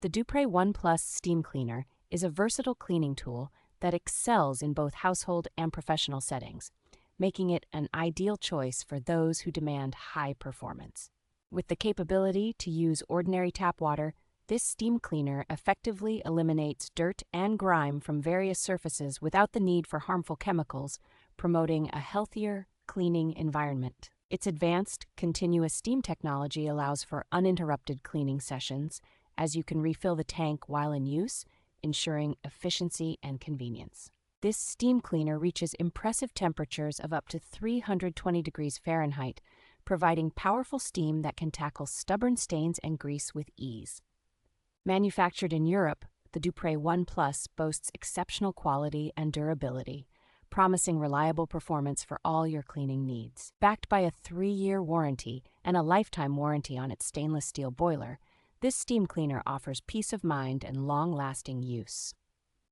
The Dupray One Plus Steam Cleaner is a versatile cleaning tool that excels in both household and professional settings, making it an ideal choice for those who demand high performance. With the capability to use ordinary tap water, this steam cleaner effectively eliminates dirt and grime from various surfaces without the need for harmful chemicals, promoting a healthier, cleaning environment. Its advanced, continuous steam technology allows for uninterrupted cleaning sessions, as you can refill the tank while in use, ensuring efficiency and convenience. This steam cleaner reaches impressive temperatures of up to 320 degrees Fahrenheit, providing powerful steam that can tackle stubborn stains and grease with ease. Manufactured in Europe, the Dupray One Plus boasts exceptional quality and durability, promising reliable performance for all your cleaning needs. Backed by a 3-year warranty and a lifetime warranty on its stainless steel boiler, this steam cleaner offers peace of mind and long-lasting use.